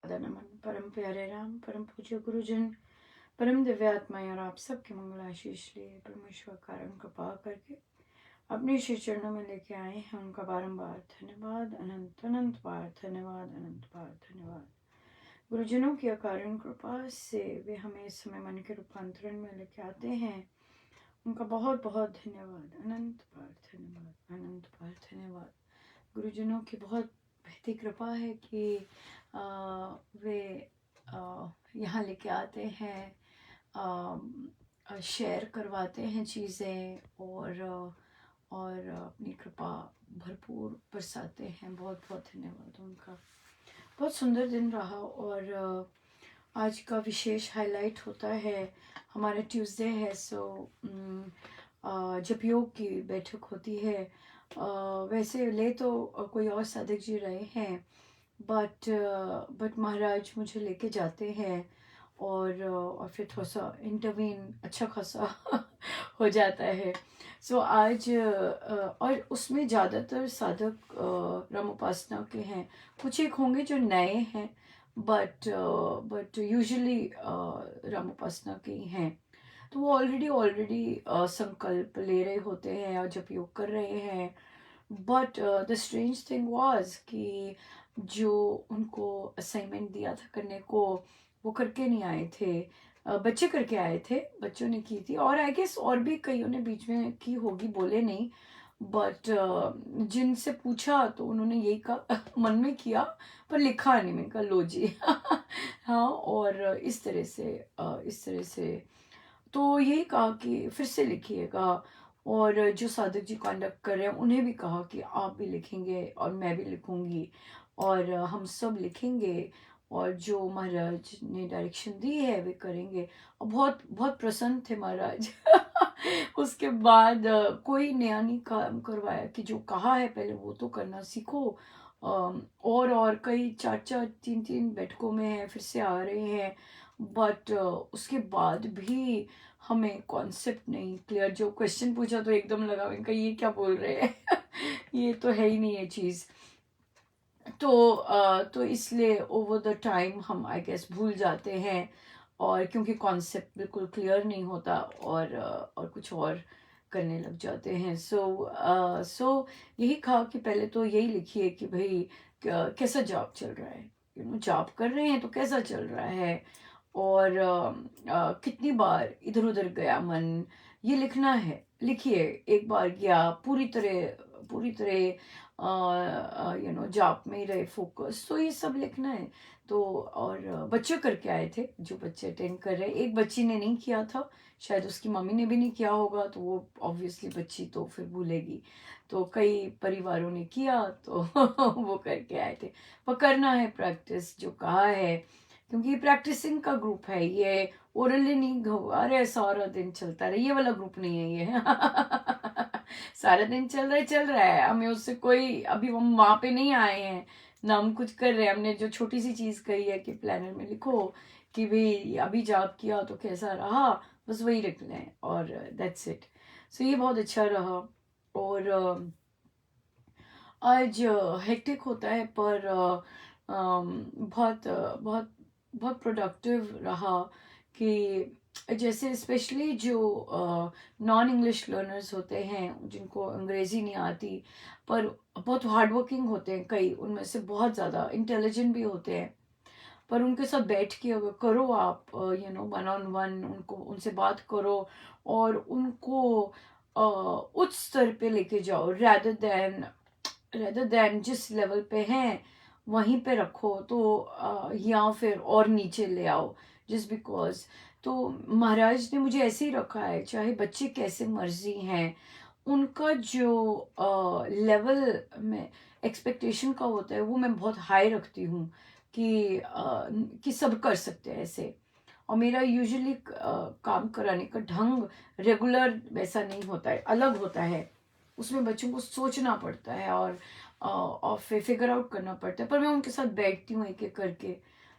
नमन परम प्यारे राम परम पूज्य गुरुजन परम दिव्यात्माएं और आप सबके मंगल आशीष लिए परमेश्वर कारण कृपा करके अपने श्री चरणों में लेके आए हैं। उनका बारंबार धन्यवाद, अनंत अनंत बार धन्यवाद, अनंत बार धन्यवाद। गुरुजनों की अकारण कृपा से वे हमें इस समय मन के रूपांतरण में लेके आते हैं। उनका बहुत बहुत धन्यवाद, अनंत बार धन्यवाद, अनंत बार धन्यवाद। गुरुजनों की बहुत बेहती कृपा है कि वे यहाँ लेके आते हैं, शेयर करवाते हैं चीज़ें और अपनी कृपा भरपूर बरसाते हैं। बहुत बहुत धन्यवाद उनका। बहुत सुंदर दिन रहा और आज का विशेष हाईलाइट होता है, हमारा ट्यूसडे है, सो जब योग की बैठक होती है, वैसे ले तो कोई और साधक जी रहे हैं, बट महाराज मुझे लेके जाते हैं और फिर थोड़ा सा इंटरवीन अच्छा खासा हो जाता है। सो आज और उसमें ज़्यादातर साधक राम उपासना के हैं, कुछ एक होंगे जो नए हैं, बट यूजुअली राम उपासना के ही हैं। तो वो ऑलरेडी संकल्प ले रहे होते हैं और जब योग कर रहे हैं। But the strange thing was कि जो उनको असाइनमेंट दिया था करने को, वो करके नहीं आए थे। बच्चे करके आए थे, बच्चों ने की थी, और आई गेस और भी कईयों ने बीच में की होगी, बोले नहीं। बट जिनसे पूछा तो उन्होंने यही कहा मन में किया पर लिखा नहीं। मैंने कहा लो जी हाँ, और इस तरह से तो यही कहा कि फिर से लिखिएगा। और जो साधक जी कंडक्ट कर रहे हैं उन्हें भी कहा कि आप भी लिखेंगे और मैं भी लिखूंगी और हम सब लिखेंगे, और जो महाराज ने डायरेक्शन दी है वे करेंगे। और बहुत बहुत प्रसन्न थे महाराज उसके बाद कोई नया नहीं काम करवाया कि जो कहा है पहले वो तो करना सीखो। और कई चार चार तीन तीन बैठकों में है, फिर से आ रहे हैं, बट उसके बाद भी हमें कॉन्सेप्ट नहीं क्लियर। जो क्वेश्चन पूछा तो एकदम लगा, इनका ये क्या बोल रहे हैं ये तो है ही नहीं ये चीज़। तो इसलिए ओवर द टाइम हम आई गेस भूल जाते हैं, और क्योंकि कॉन्सेप्ट बिल्कुल क्लियर नहीं होता और कुछ और करने लग जाते हैं। सो यही कहा कि पहले तो यही लिखिए कि भाई कैसा जॉब चल रहा है, जॉब कर रहे हैं तो कैसा चल रहा है, और कितनी बार इधर उधर गया मन, ये लिखना है। लिखिए, एक बार गया पूरी तरह जॉब में ही रहे फोकस, तो ये सब लिखना है। तो और बच्चे करके आए थे, जो बच्चे अटेंड कर रहे, एक बच्ची ने नहीं किया था, शायद उसकी मम्मी ने भी नहीं किया होगा, तो वो ऑब्वियसली बच्ची तो फिर भूलेगी। तो कई परिवारों ने किया तो वो करके आए थे। पर करना है प्रैक्टिस जो कहा है, क्योंकि ये प्रैक्टिसिंग का ग्रुप है, ये ओरली नहीं होगा। अरे सारा दिन चलता रहे, ये वाला ग्रुप नहीं है ये सारा दिन चल रहा है, हमें उससे कोई, अभी हम वहां पे नहीं आए हैं ना हम कुछ कर रहे हैं। हमने जो छोटी सी चीज कही है कि प्लानर में लिखो कि भाई अभी जॉब किया तो कैसा रहा, बस वही लिख लें और दैट्स इट। सो ये बहुत अच्छा रहा। और आज हेक्टिक होता है, पर बहुत बहुत बहुत प्रोडक्टिव रहा। कि जैसे स्पेशली जो नॉन इंग्लिश लर्नर्स होते हैं, जिनको अंग्रेज़ी नहीं आती, पर बहुत हार्ड वर्किंग होते हैं, कई उनमें से बहुत ज़्यादा इंटेलिजेंट भी होते हैं, पर उनके साथ बैठ के अगर करो आप, वन ऑन वन उनको, उनसे बात करो और उनको उच्च स्तर पे लेके जाओ, रेदर देन जिस लेवल पे हैं वहीं पे रखो, तो या फिर और नीचे ले आओ, जस्ट बिकॉज। तो महाराज ने मुझे ऐसे ही रखा है, चाहे बच्चे कैसे मर्जी हैं, उनका जो लेवल में एक्सपेक्टेशन का होता है वो मैं बहुत हाई रखती हूँ, कि सब कर सकते हैं ऐसे। और मेरा यूजुअली काम कराने का ढंग रेगुलर वैसा नहीं होता है, अलग होता है। उसमें बच्चों को सोचना पड़ता है और फिर फिगर आउट करना पड़ता है, पर मैं उनके साथ बैठती हूँ एक एक करके,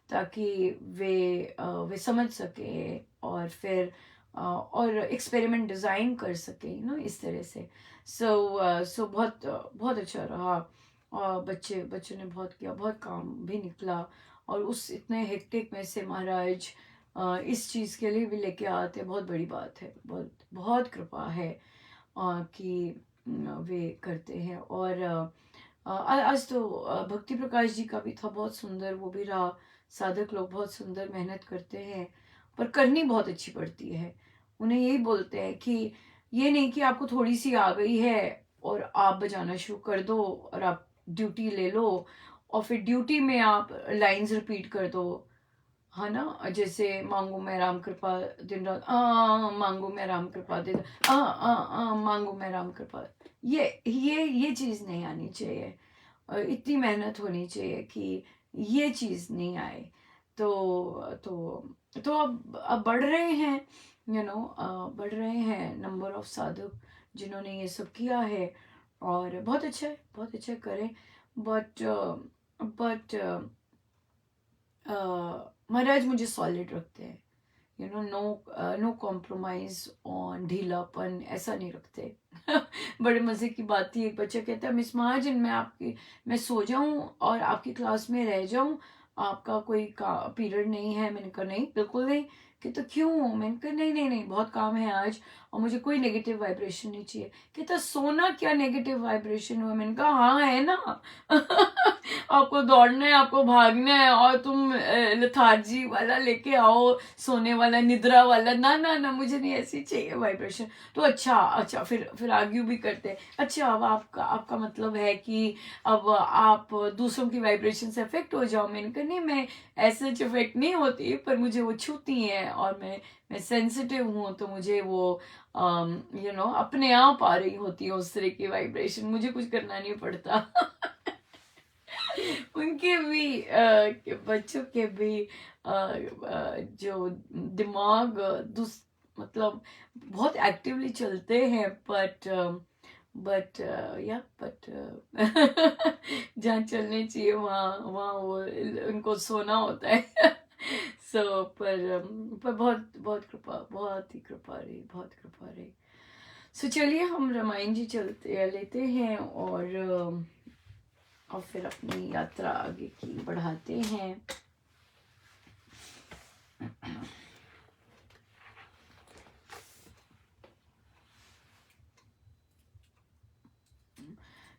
ताकि वे समझ सके और फिर और एक्सपेरिमेंट डिज़ाइन कर सके, इस तरह से। सो बहुत बहुत अच्छा रहा। और बच्चों ने बहुत किया, बहुत काम भी निकला। और उस इतने हेक्टिक में से महाराज इस चीज़ के लिए भी लेके आते हैं। बहुत बड़ी बात है, बहुत बहुत कृपा है कि वे करते हैं। और आज तो भक्ति प्रकाश जी का भी था, बहुत सुंदर वो भी रहा। साधक लोग बहुत सुंदर मेहनत करते हैं, पर करनी बहुत अच्छी पड़ती है। उन्हें यही बोलते हैं कि ये नहीं कि आपको थोड़ी सी आ गई है और आप बजाना शुरू कर दो और आप ड्यूटी ले लो और फिर ड्यूटी में आप लाइंस रिपीट कर दो, है ना। जैसे मांगू मैं राम कृपा दिन रात, मांगू मैं राम कृपा दिन, मांगू मैं राम कृपा। ये चीज़ नहीं आनी चाहिए। इतनी मेहनत होनी चाहिए कि ये चीज़ नहीं आए। तो अब बढ़ रहे हैं, बढ़ रहे हैं नंबर ऑफ साधक जिन्होंने ये सब किया है, और बहुत अच्छा है, बहुत अच्छा करें। बट महाराज मुझे सॉलिड रखते हैं, नो कॉम्प्रोमाइज ऑन ढीलापन, ऐसा नहीं रखते। बड़े मज़े की बात थी, एक बच्चा कहता है मिस महाजन मैं सो जाऊं और आपकी क्लास में रह जाऊं, आपका कोई पीरियड नहीं है। मैंने कहा नहीं, बिल्कुल नहीं। कहता क्यों? मैंने कहा नहीं नहीं नहीं, बहुत काम है आज और मुझे कोई नेगेटिव वाइब्रेशन नहीं चाहिए। कहता सोना क्या नेगेटिव वाइब्रेशन हुआ? मैंने कहा हाँ है ना। आपको दौड़ना है, आपको भागना है और तुम लथार्जी वाला लेके आओ, सोने वाला, निद्रा वाला। ना ना ना, मुझे नहीं ऐसी चाहिए वाइब्रेशन। तो अच्छा फिर आर्ग्यू भी करते हैं। अच्छा, अब आपका मतलब है कि अब आप दूसरों की वाइब्रेशन से अफेक्ट हो जाओ। मैंने कहा नहीं, मैं ऐसे अफेक्ट नहीं होती, पर मुझे वो छूती हैं और मैं सेंसिटिव हूँ, तो मुझे वो अपने आप आ रही होती है उस तरह की वाइब्रेशन, मुझे कुछ करना नहीं पड़ता। उनके भी बच्चों के भी जो दिमाग मतलब बहुत एक्टिवली चलते हैं, बट जहाँ चलने चाहिए वहाँ वहाँ वो उनको सोना होता है। पर बहुत बहुत कृपा, बहुत ही कृपा रही, बहुत कृपा रही। चलिए हम रामायण जी चलते लेते हैं और फिर अपनी यात्रा आगे की बढ़ाते हैं।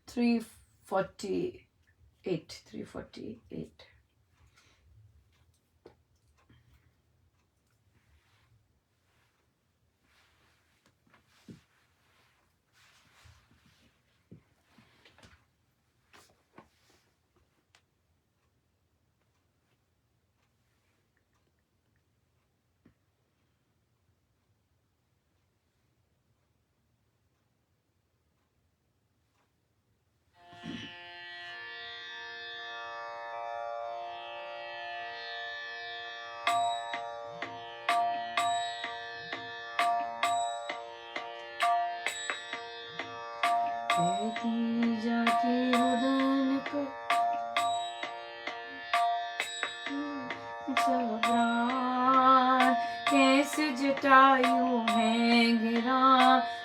थ्री 348 कहती जाती रुदन को प्राण, कैसे जटायु है गिरा,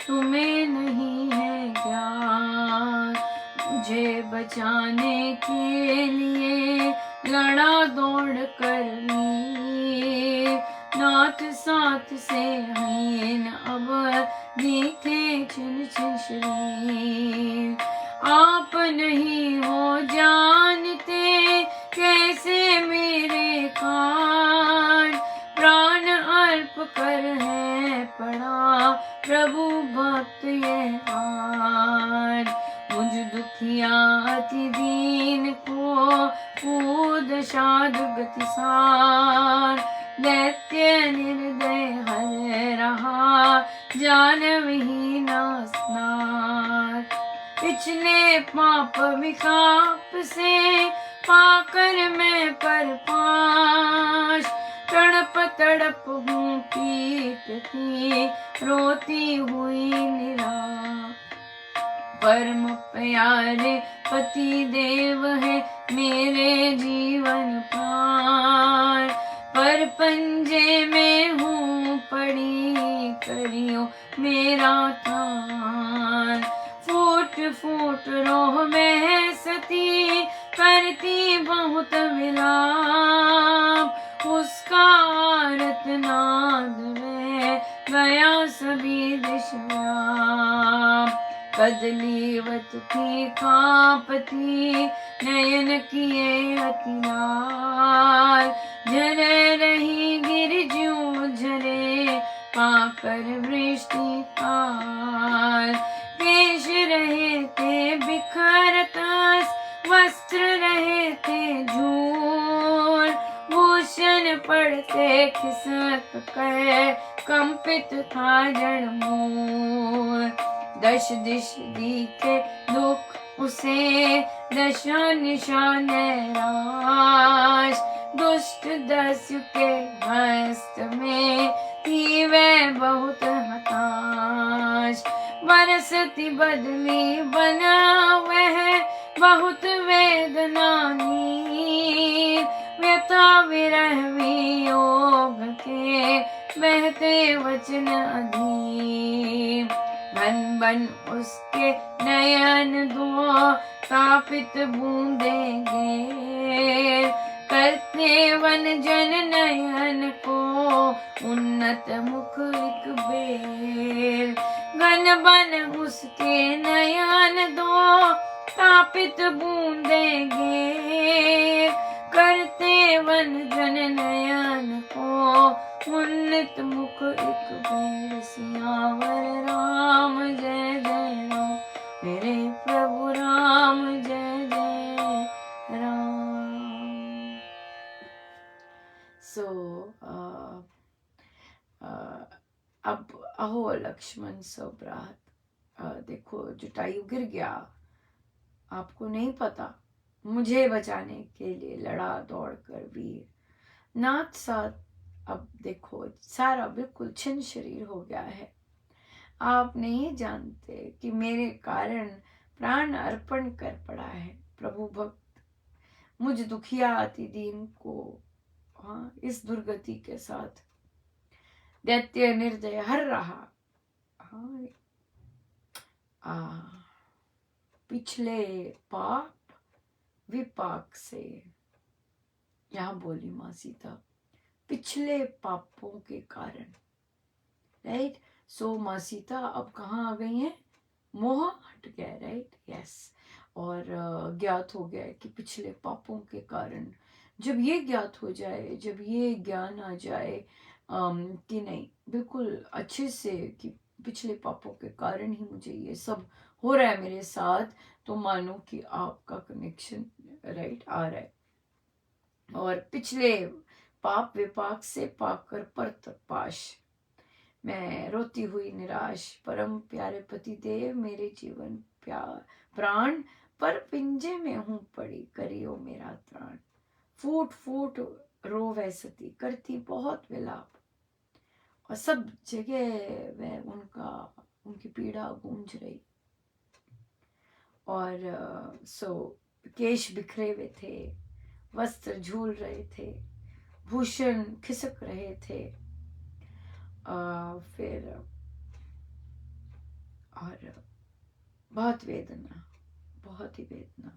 तुम्हें नहीं है ज्ञान। मुझे बचाने के लिए लड़ा दौड़ कर नाथ साथ से हीन, अब दिखे छिन छिन शरीर। आप नहीं हो जानते कैसे मेरे काज, प्राण अर्प कर है पड़ा प्रभु भक्त ये आज। मुझ दुखिया अति दीन को कूद साध गति सार, दैत्य निर्दय हर रहा जानवी ना स्नार। पिछले पाप विकाप से पाकर मैं पर पाश, तड़प तड़प हूँ पीटती रोती हुई निराश। परम प्यारे पति देव है मेरे जीवन प्राण, पर पंजे में हूँ पड़ी करियो मेरा तान। फूट फूट रोह में सती करती करती बहुत विलाप, उसका आर्तनाद में गया सभी दिश व्याप। कदलीवत थी कांपती, नयन किए अति लाल, झरे रही गिरजू झरे पाकर वृष्टि काल। केश रहे थे बिखर तस, वस्त्र रहे थे झूल, भूषण पड़ते खिसक कर कंपित था जड़मूल। दश दिश दिखे दुख उसे, दशा निशान नैराश, दुष्ट दस्यु के हस्त में थी वह बहुत हताश। बरसती बदली बना वह बहुत वेदनानी, व्यथा विरह वियोग के बहते वचन अधीन। बन बन उसके नयन दो तापित बूंदे गे, करते वन जन नयन को उन्नत मुख एक बेर। घन बन उसके नयन दो तापित बूंदे गे, करते वन जन नयन को उन्नत मुख एक बेर। सियावर राम जय जय राम, मेरे प्रभु राम जय जय राम। अब अहो लक्ष्मण सौभ्रात, देखो जटायु गिर गया, आपको नहीं पता, मुझे बचाने के लिए लड़ा दौड़कर वीर। नाथ साथ अब देखो सारा बिल्कुल छिन्न शरीर हो गया है। आप नहीं जानते कि मेरे कारण प्राण अर्पण कर पड़ा है। प्रभु भक्त मुझ दुखिया अति दीन को, हाँ, इस दुर्गति के साथ दैत्य निर्दय हर रहा। हाँ, पिछले पाप विपाक से, यहाँ बोली माँ सीता, पिछले पापों के कारण, राइट। सो माँ सीता अब कहाँ आ गई हैं? मोह हट गया, राइट, यस। और ज्ञात हो गया कि पिछले पापों के कारण, जब ये ज्ञात हो जाए, जब ये ज्ञान आ जाए कि नहीं, बिल्कुल अच्छे से कि पिछले पापों के कारण ही मुझे ये सब हो रहा है मेरे साथ, तो मानो कि आपका कनेक्शन राइट आ रहा है। और पिछले पाप विपाक से पाकर परत पाश, मैं रोती हुई निराश, परम प्यारे पति देव मेरे जीवन प्यार प्राण, पर पिंजे में हूँ पड़ी, करियो मेरा त्राण। फूट फूट रोवे सती, करती बहुत विलाप, और सब जगह वह उनकी पीड़ा गूंज रही। और केश बिखरे हुए थे, वस्त्र झूल रहे थे, भूषण खिसक रहे थे, फिर और बहुत वेदना, बहुत ही वेदना।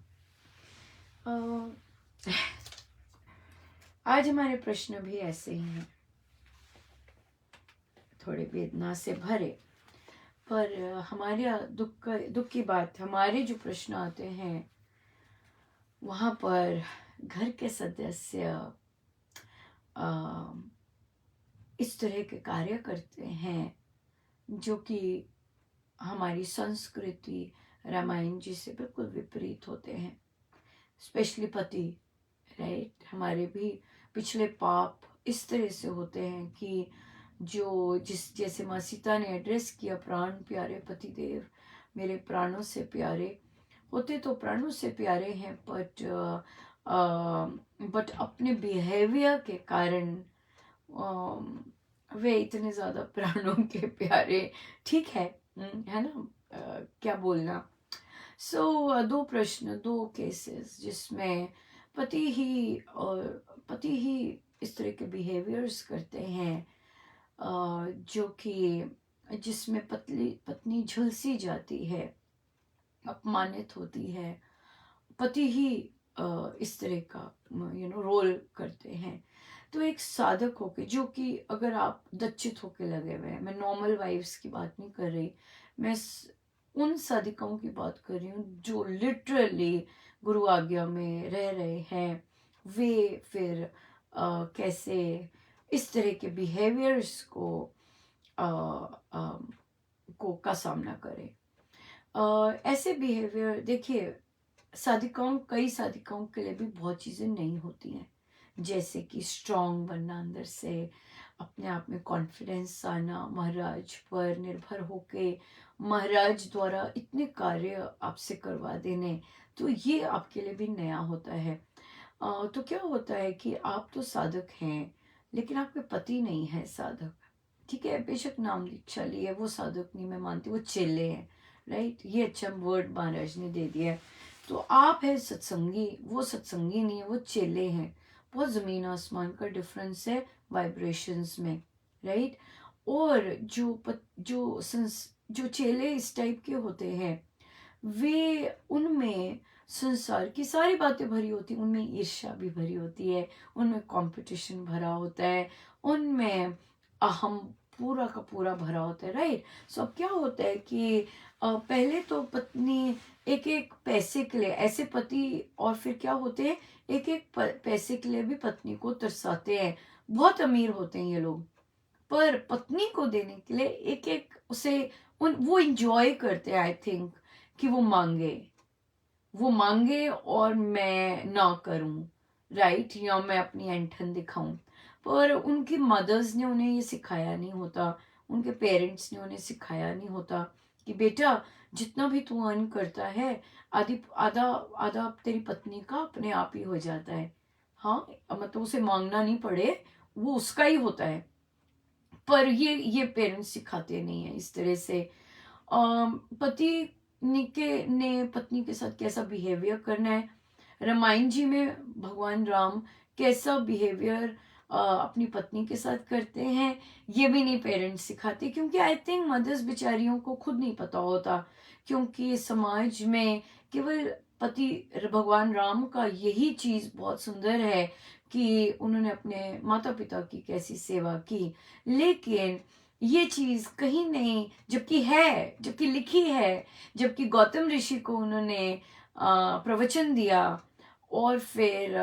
आज हमारे प्रश्न भी ऐसे ही हैं, थोड़े वेदना से भरे, पर हमारे दुख की बात, हमारे जो प्रश्न आते हैं वहाँ पर घर के सदस्य इस तरह के कार्य करते हैं जो कि हमारी संस्कृति रामायण जी से बिल्कुल विपरीत होते हैं। स्पेशली पति, राइट, हमारे भी पिछले पाप इस तरह से होते हैं कि जो जैसे माँ सीता ने एड्रेस किया, प्राण प्यारे पति देव मेरे प्राणों से प्यारे, होते तो प्राणों से प्यारे हैं, बट अपने बिहेवियर के कारण वे इतने ज़्यादा प्राणों के प्यारे, ठीक है ना, क्या बोलना। दो प्रश्न, दो केसेस जिसमें पति ही इस तरह के बिहेवियर्स करते हैं, जो कि जिसमें पत्नी झुलसी जाती है, अपमानित होती है, पति ही इस तरह का रोल करते हैं। तो एक साधक होके, जो कि अगर आप दच्चित होके लगे हुए हैं, मैं नॉर्मल वाइफ्स की बात नहीं कर रही, मैं उन साधिकाओं की बात कर रही हूँ जो लिटरली गुरु आज्ञा में रह रहे हैं। वे फिर कैसे इस तरह के बिहेवियर्स अ, अ, का सामना करें। ऐसे बिहेवियर देखिए, साधिकाओं कई साधिकाओं के लिए भी बहुत चीज़ें नहीं होती हैं, जैसे कि स्ट्रांग बनना, अंदर से अपने आप में कॉन्फिडेंस आना, महाराज पर निर्भर होके महाराज द्वारा इतने कार्य आपसे करवा देने, तो ये आपके लिए भी नया होता है। तो क्या होता है कि आप तो साधक हैं, लेकिन आपके पति नहीं है साधक। ठीक है, बेशक नाम दीक्षा लिए, वो साधक नहीं मैं मानती, वो चेले हैं। राइट, ये अच्छा वर्ड महाराज ने दे दिया है। तो आप है सत्संगी, वो सत्संगी नहीं है, वो चेले हैं। बहुत जमीन आसमान का डिफरेंस है वाइब्रेशंस में। राइट, और जो चेले इस टाइप के होते हैं, वे उनमें संसार की सारी बातें भरी होती हैं, उनमें ईर्ष्या भी भरी होती है, उनमें कंपटीशन भरा होता है, उनमें अहम पूरा का पूरा भरा होता है। राइट, सो अब क्या होता है कि पहले तो पत्नी एक एक पैसे के लिए ऐसे पति, और फिर क्या होते हैं, एक एक पैसे के लिए भी पत्नी को तरसाते हैं। बहुत अमीर होते हैं ये लोग, पर पत्नी को देने के लिए एक एक उसे वो इंजॉय करते हैं, आई थिंक, कि वो मांगे और मैं ना करूं। राइट, या मैं अपनी ऐंठन दिखाऊं। पर उनकी मदर्स ने उन्हें ये सिखाया नहीं होता, उनके पेरेंट्स ने उन्हें सिखाया नहीं होता कि बेटा जितना भी तू अर्न करता है, आधी आधा आधा तेरी पत्नी का अपने आप ही हो जाता है। हाँ, मतलब उसे मांगना नहीं पड़े, वो उसका ही होता है। पर ये पेरेंट्स सिखाते नहीं है इस तरह से। पति ने पत्नी के साथ कैसा बिहेवियर करना है, रामायण जी में भगवान राम कैसा बिहेवियर अपनी पत्नी के साथ करते हैं, ये भी नहीं पेरेंट्स सिखाते, क्योंकि आई थिंक मदर्स बेचारियों को खुद नहीं पता होता। क्योंकि समाज में केवल पति भगवान राम का यही चीज बहुत सुंदर है कि उन्होंने अपने माता पिता की कैसी सेवा की, लेकिन ये चीज कहीं नहीं, जबकि लिखी है, जबकि गौतम ऋषि को उन्होंने प्रवचन दिया, और फिर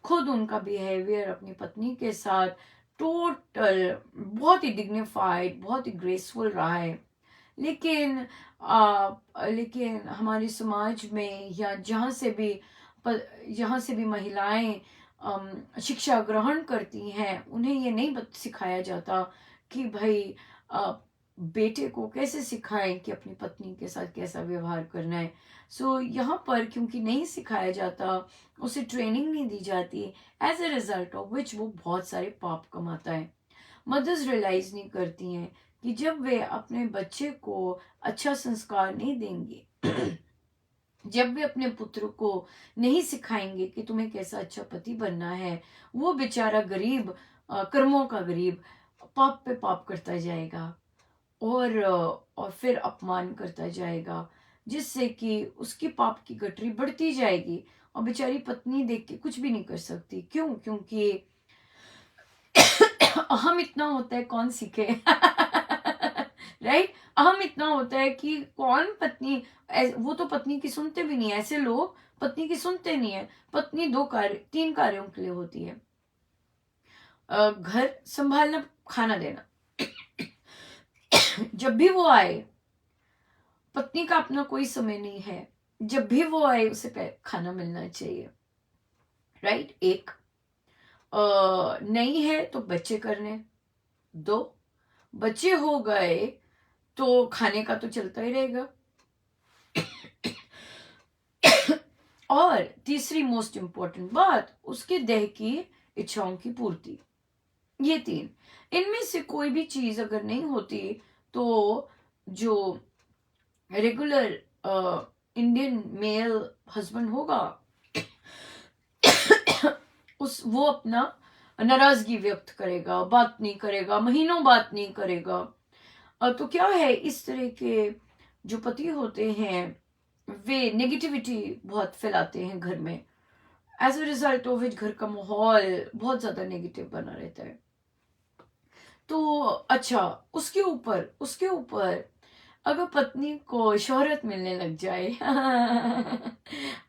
खुद उनका बिहेवियर अपनी पत्नी के साथ टोटल बहुत ही डिग्निफाइड, बहुत ही ग्रेसफुल रहा है। लेकिन हमारे समाज में, या जहाँ से भी महिलाएं शिक्षा ग्रहण करती हैं, उन्हें ये नहीं सिखाया जाता कि भाई बेटे को कैसे सिखाएं कि अपनी पत्नी के साथ कैसा व्यवहार करना है। सो यहाँ पर क्योंकि नहीं सिखाया जाता, उसे ट्रेनिंग नहीं दी जाती, as a result of which वो बहुत सारे पाप कमाता है। मदर्स रियलाइज नहीं करती हैं कि जब वे अपने बच्चे को अच्छा संस्कार नहीं देंगे जब वे अपने पुत्र को नहीं सिखाएंगे कि तुम्हें कैसा अच्छा पति बनना है, वो बेचारा गरीब, कर्मों का गरीब, पाप पे पाप करता जाएगा, और फिर अपमान करता जाएगा, जिससे कि उसकी पाप की गठरी बढ़ती जाएगी, और बेचारी पत्नी देख के कुछ भी नहीं कर सकती। क्यों? क्योंकि अहम इतना होता है, कौन सीखे राइट, अहम इतना होता है कि कौन पत्नी, वो तो पत्नी की सुनते भी नहीं है, ऐसे लोग पत्नी की सुनते नहीं है। पत्नी तीन कार्यों के लिए होती है, घर संभालना, खाना देना। जब भी वो आए, पत्नी का अपना कोई समय नहीं है, जब भी वो आए उसे खाना मिलना चाहिए। राइट, एक नहीं है तो बच्चे करने दो, बच्चे हो गए तो खाने का तो चलता ही रहेगा। और तीसरी मोस्ट इंपॉर्टेंट बात, उसके देह की इच्छाओं की पूर्ति। ये तीन, इनमें से कोई भी चीज अगर नहीं होती, तो जो रेगुलर इंडियन मेल हस्बैंड होगा वो अपना नाराजगी व्यक्त करेगा, बात नहीं करेगा, महीनों बात नहीं करेगा। तो क्या है, इस तरह के जो पति होते हैं, वे नेगेटिविटी बहुत फैलाते हैं घर में। As a result of which घर का माहौल बहुत ज्यादा नेगेटिव बना रहता है। तो अच्छा, उसके ऊपर अगर पत्नी को शोहरत मिलने लग जाए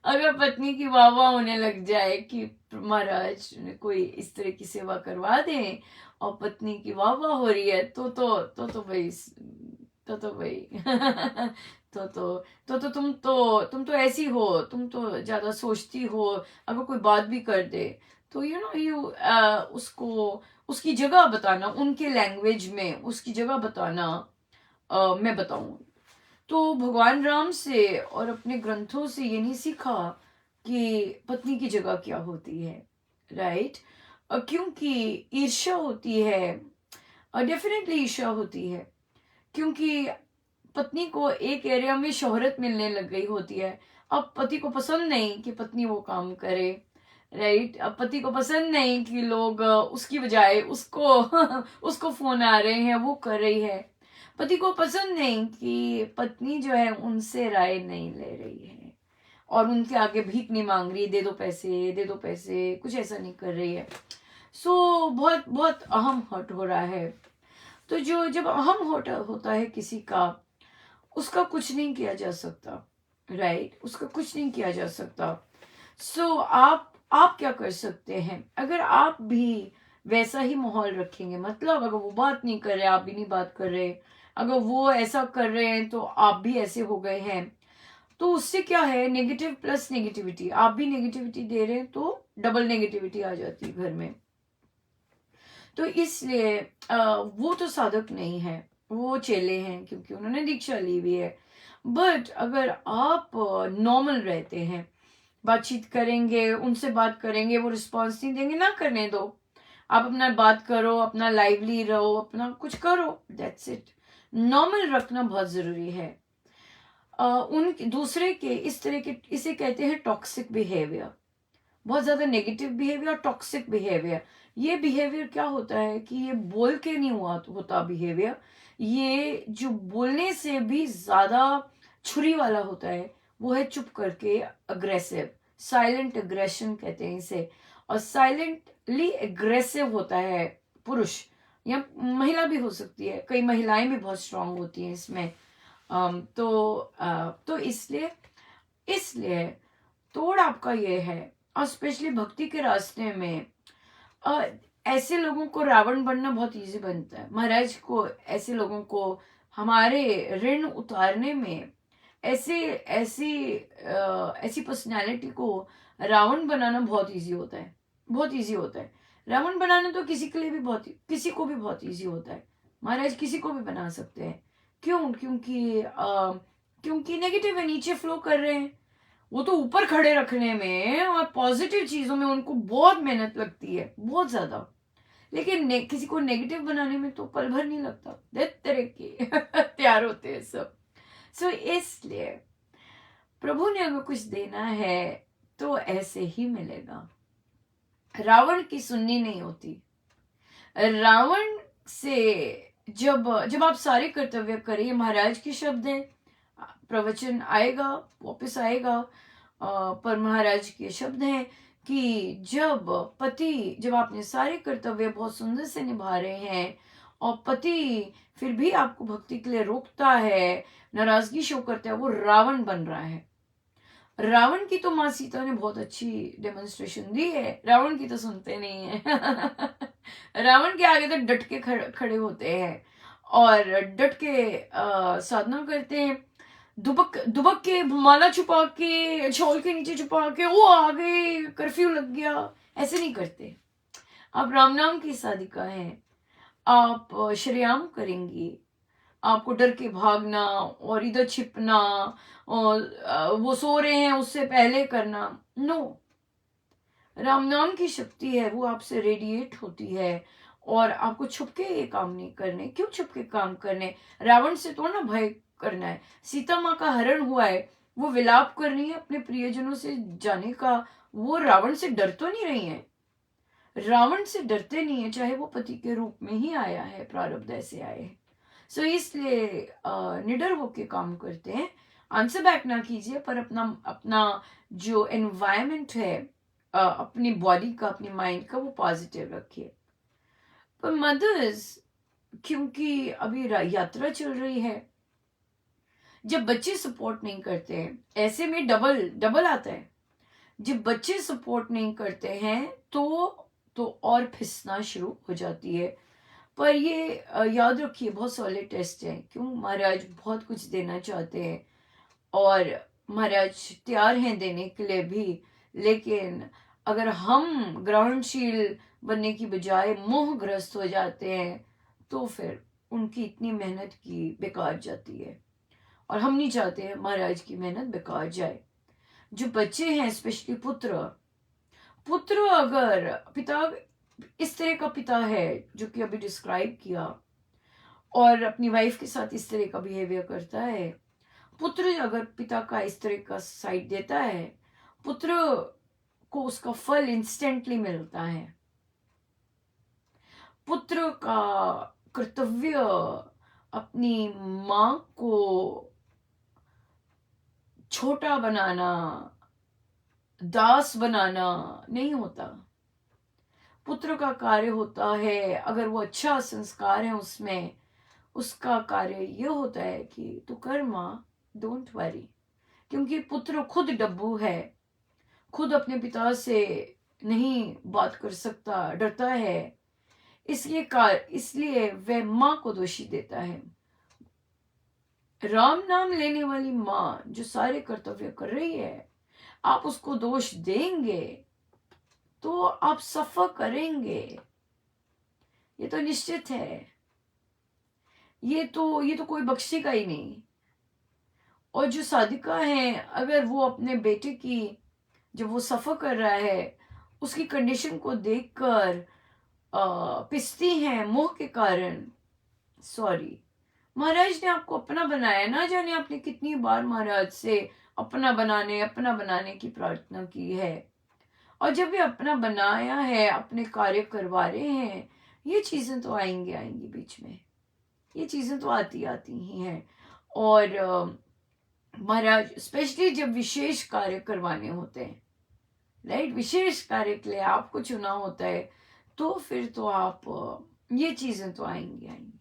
अगर पत्नी की वाह वाह होने लग जाए कि महाराज कोई इस तरह की सेवा करवा दे और पत्नी की वाह वाह हो रही है, तो भाई, तो भाई तुम तो ऐसी हो, तुम तो ज्यादा सोचती हो। अगर कोई बात भी कर दे तो यू उसको उसकी जगह बताना, उनके लैंग्वेज में उसकी जगह बताना। मैं बताऊं तो भगवान राम से और अपने ग्रंथों से ये नहीं सीखा कि पत्नी की जगह क्या होती है, राइट। क्योंकि ईर्ष्या होती है, डेफिनेटली ईर्ष्या होती है, क्योंकि पत्नी को एक एरिया में शोहरत मिलने लग गई होती है। अब पति को पसंद नहीं कि पत्नी वो काम करे, राइट। अब पति को पसंद नहीं कि लोग उसकी बजाय उसको उसको फोन आ रहे हैं, वो कर रही है। पति को पसंद नहीं कि पत्नी जो है उनसे राय नहीं ले रही है और उनके आगे भीख नहीं मांग रही, दे दो पैसे, दे दो पैसे, कुछ ऐसा नहीं कर रही है। सो बहुत बहुत अहम हर्ट हो रहा है। तो जो जब अहम हर्ट होता है किसी का, उसका कुछ नहीं किया जा सकता, राइट। उसका कुछ नहीं किया जा सकता। सो आप क्या कर सकते हैं? अगर आप भी वैसा ही माहौल रखेंगे, मतलब अगर वो बात नहीं कर रहे, आप भी नहीं बात कर रहे, अगर वो ऐसा कर रहे हैं तो आप भी ऐसे हो गए हैं, तो उससे क्या है, नेगेटिव प्लस नेगेटिविटी। आप भी नेगेटिविटी दे रहे हैं तो डबल नेगेटिविटी आ जाती है घर में। तो इसलिए वो तो साधक नहीं है, वो चेले हैं क्योंकि उन्होंने दीक्षा ली हुई है। बट अगर आप नॉर्मल रहते हैं, बातचीत करेंगे, उनसे बात करेंगे, वो रिस्पॉन्स नहीं देंगे, ना करने दो। आप अपना बात करो, अपना लाइवली रहो, अपना कुछ करो, दैट्स इट। नॉर्मल रखना बहुत जरूरी है। उन दूसरे के इस तरह के, इसे कहते हैं टॉक्सिक बिहेवियर। बहुत ज्यादा नेगेटिव बिहेवियर, टॉक्सिक बिहेवियर। ये बिहेवियर क्या होता है कि ये बोल के नहीं होता बिहेवियर, ये जो बोलने से भी ज्यादा छुरी वाला होता है, वो है चुप करके अग्रेसिव, साइलेंट अग्रेशन कहते हैं इसे। और साइलेंटली अग्रेसिव होता है पुरुष या महिला भी हो सकती है, कई महिलाएं भी बहुत स्ट्रांग होती हैं इसमें। तो इसलिए इसलिए तोड़ आपका ये है। और स्पेशली भक्ति के रास्ते में अ, ऐसे लोगों को रावण बनना बहुत इजी बनता है। महाराज को ऐसे लोगों को हमारे ऋण उतारने में, ऐसे ऐसी पर्सनालिटी को रावण बनाना बहुत इजी होता है, बहुत इजी होता है। रावण बनाना तो किसी के लिए भी किसी को भी बहुत इजी होता है। महाराज किसी को भी बना सकते हैं। क्यों? क्योंकि नेगेटिव है, नीचे फ्लो कर रहे हैं। वो तो ऊपर खड़े रखने में और पॉजिटिव चीजों में उनको बहुत मेहनत लगती है, बहुत ज्यादा। लेकिन किसी को नेगेटिव बनाने में तो पल भर नहीं लगता। तरह के तैयार होते हैं सब। सो इसलिए प्रभु ने अगर कुछ देना है तो ऐसे ही मिलेगा। रावण की सुननी नहीं होती। रावण से जब जब आप सारे कर्तव्य करिए, महाराज के शब्द हैं, प्रवचन आएगा, वापस आएगा, पर महाराज के शब्द हैं कि जब आपने सारे कर्तव्य बहुत सुंदर से निभा रहे हैं और पति फिर भी आपको भक्ति के लिए रोकता है, नाराजगी शो करता है, वो रावण बन रहा है। रावण की तो माँ सीता ने बहुत अच्छी डेमोन्स्ट्रेशन दी है, रावण की तो सुनते नहीं है रावण के आगे तो डट के खड़े होते हैं और डट के साधना करते हैं। दुबक दुबक के माला छुपा के, शॉल के नीचे छुपा के, वो आ गए, कर्फ्यू लग गया, ऐसे नहीं करते। आप राम नाम की साधिका हैं, आप श्रेयाम करेंगी, आपको डर के भागना और इधर छिपना और वो सो रहे हैं उससे पहले करना, नो। राम नाम की शक्ति है, वो आपसे रेडिएट होती है और आपको छुपके ये काम नहीं करने। क्यों छुपके काम करने? रावण से तो ना भय करना है। सीता माँ का हरण हुआ है, वो विलाप कर रही है अपने प्रियजनों से जाने का, वो रावण से डर तो नहीं रही है। रावण से डरते नहीं है, चाहे वो पति के रूप में ही आया है, प्रारब्ध ऐसे आए हैं। सो इसलिए निडर होके काम करते हैं आंसर बैक ना कीजिए, पर अपना अपना जो एनवायरनमेंट है, अपनी बॉडी का, अपनी माइंड का, वो पॉजिटिव रखिए। पर मदर्स, क्योंकि अभी यात्रा चल रही है, जब बच्चे सपोर्ट नहीं करते हैं, ऐसे में डबल डबल आता है। जब बच्चे सपोर्ट नहीं करते हैं तो और फिसना शुरू हो जाती है। पर ये याद रखिए, बहुत सॉलिड टेस्ट है। क्यों? महाराज बहुत कुछ देना चाहते हैं और महाराज तैयार हैं देने के लिए भी, लेकिन अगर हम ग्रहणशील बनने की बजाय मोहग्रस्त हो जाते हैं तो फिर उनकी इतनी मेहनत की बेकार जाती है। और हम नहीं चाहते हैं महाराज की मेहनत बेकार जाए। जो बच्चे हैं, स्पेशली पुत्र, पुत्र अगर पिता इस तरह का पिता है जो कि अभी डिस्क्राइब किया, और अपनी वाइफ के साथ इस तरह का बिहेवियर करता है, पुत्र अगर पिता का इस तरह का साइड देता है, पुत्र को उसका फल इंस्टेंटली मिलता है। पुत्र का कर्तव्य अपनी मां को छोटा बनाना, दास बनाना नहीं होता। पुत्र का कार्य होता है, अगर वो अच्छा संस्कार है उसमें, उसका कार्य ये होता है कि तू कर मां, डोंट वरी। क्योंकि पुत्र खुद डब्बू है, खुद अपने पिता से नहीं बात कर सकता, डरता है, इसलिए वह मां को दोषी देता है। राम नाम लेने वाली मां जो सारे कर्तव्य कर रही है, आप उसको दोष देंगे तो आप सफर करेंगे, ये तो निश्चित है। ये तो कोई बख्शेगा ही नहीं। और जो साधिका है, अगर वो अपने बेटे की, जब वो सफर कर रहा है, उसकी कंडीशन को देखकर पिसती हैं मोह के कारण, सॉरी, महाराज ने आपको अपना बनाया, ना जाने आपने कितनी बार महाराज से अपना बनाने की प्रार्थना की है। और जब ये अपना बनाया है, अपने कार्य करवा रहे हैं, ये चीजें तो आएंगी आएंगी बीच में, ये चीजें तो आती आती ही हैं। और महाराज स्पेशली जब विशेष कार्य करवाने होते हैं, राइट, विशेष कार्य के लिए आपको चुना होता है, तो फिर तो आप ये चीजें तो आएंगी आएंगी।